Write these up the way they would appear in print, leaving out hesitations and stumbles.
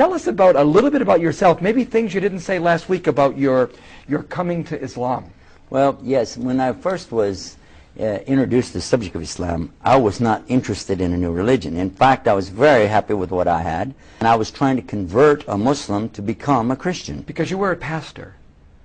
Tell us about a little bit about yourself, maybe things you didn't say last week about your coming to Islam. Well, yes, when I first was introduced to the subject of Islam, I was not interested in a new religion. In fact, I was very happy with what I had, and I was trying to convert a Muslim to become a Christian. Because you were a pastor.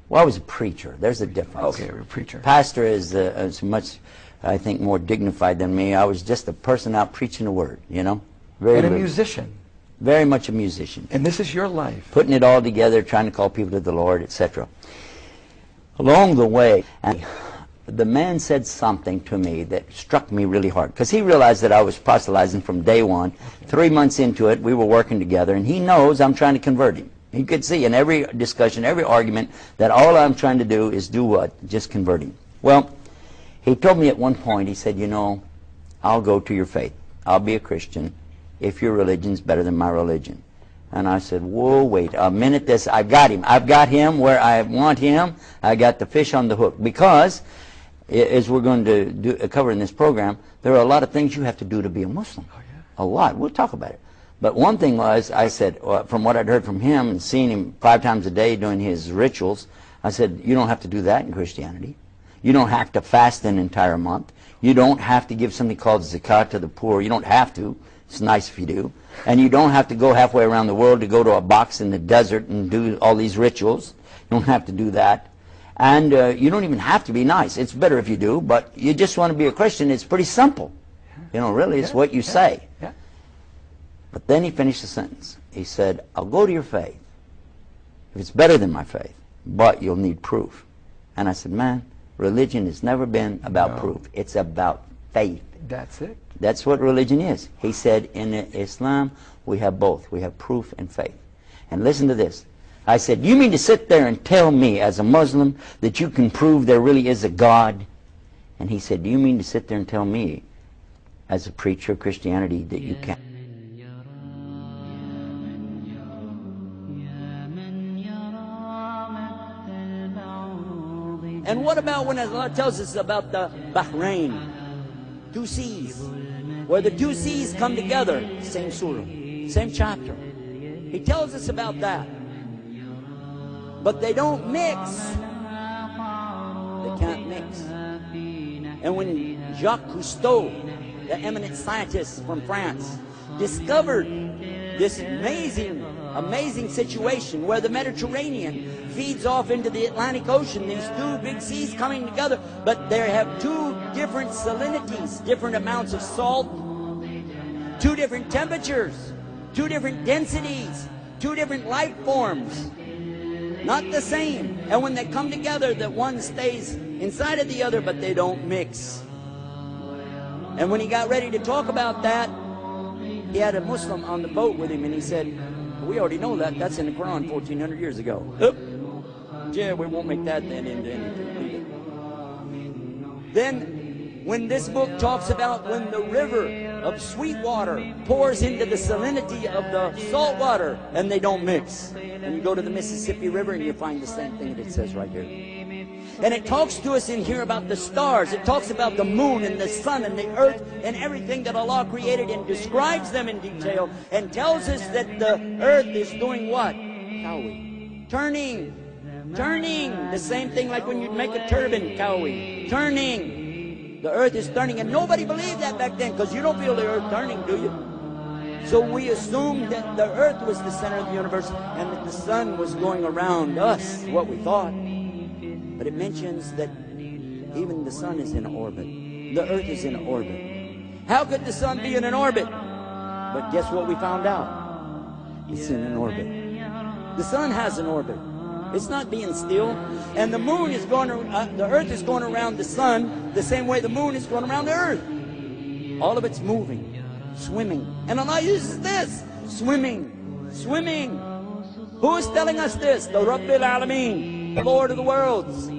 Well, I was a preacher. There's a difference. Okay, you're a preacher. Pastor is much, I think, more dignified than me. I was just a person out preaching the word, you know. And a musician. Very much a musician. And this is your life. Putting it all together, trying to call people to the Lord, etc. Along the way, the man said something to me that struck me really hard, because he realized that I was proselytizing from day one. 3 months into it, we were working together, and he knows I'm trying to convert him. He could see in every discussion, every argument, that all I'm trying to do is do what? Just convert him. Well, he told me at one point, he said, you know, I'll go to your faith. I'll be a Christian if your religion's better than my religion. And I said, whoa, wait a minute, I've got him. I've got him where I want him. I got the fish on the hook. Because, as we're going to cover in this program, there are a lot of things you have to do to be a Muslim. Oh, yeah. A lot. We'll talk about it. But one thing was, I said, from what I'd heard from him and seeing him 5 times a day doing his rituals, I said, you don't have to do that in Christianity. You don't have to fast an entire month. You don't have to give something called zakat to the poor. You don't have to. It's nice if you do. And you don't have to go halfway around the world to go to a box in the desert and do all these rituals. You don't have to do that. And you don't even have to be nice. It's better if you do, but you just want to be a Christian. It's pretty simple. You know, really, it's what you say. Yeah. But then he finished the sentence. He said, I'll go to your faith if it's better than my faith, but you'll need proof. And I said, man, religion has never been about proof. It's about faith. That's it. That's what religion is. He said, in Islam, we have both. We have proof and faith. And listen to this. I said, you mean to sit there and tell me as a Muslim that you can prove there really is a God? And he said, do you mean to sit there and tell me as a preacher of Christianity that you can't? And what about when Allah tells us about the Bahrain, 2 seas, where the 2 seas come together, same surah, same chapter. He tells us about that. But they don't mix. They can't mix. And when Jacques Cousteau, the eminent scientist from France, discovered this amazing situation where the Mediterranean feeds off into the Atlantic Ocean, these 2 big seas coming together, but they have 2 different salinities, different amounts of salt, 2 different temperatures, 2 different densities, 2 different life forms, not the same. And when they come together, that one stays inside of the other, but they don't mix. And when he got ready to talk about that, he had a Muslim on the boat with him, and he said, we already know that. That's in the Quran 1,400 years ago. Yeah, we won't make that then into anything. Then, when this book talks about when the river of sweet water pours into the salinity of the salt water, and they don't mix. And you go to the Mississippi River, and you find the same thing that it says right here. And it talks to us in here about the stars. It talks about the moon and the sun and the earth and everything that Allah created, and describes them in detail, and tells us that the earth is doing what? Turning. The same thing like when you'd make a turban, turning. The earth is turning, and nobody believed that back then, because you don't feel the earth turning, do you? So we assumed that the earth was the center of the universe, and that the sun was going around us, what we thought. But it mentions that even the sun is in orbit. The earth is in orbit. How could the sun be in an orbit? But guess what we found out? It's in an orbit. The sun has an orbit. It's not being still. And the moon is going, the earth is going around the sun the same way the moon is going around the earth. All of it's moving, swimming. And Allah uses this, swimming. Who is telling us this? The Rabbil Alameen, the Lord of the worlds.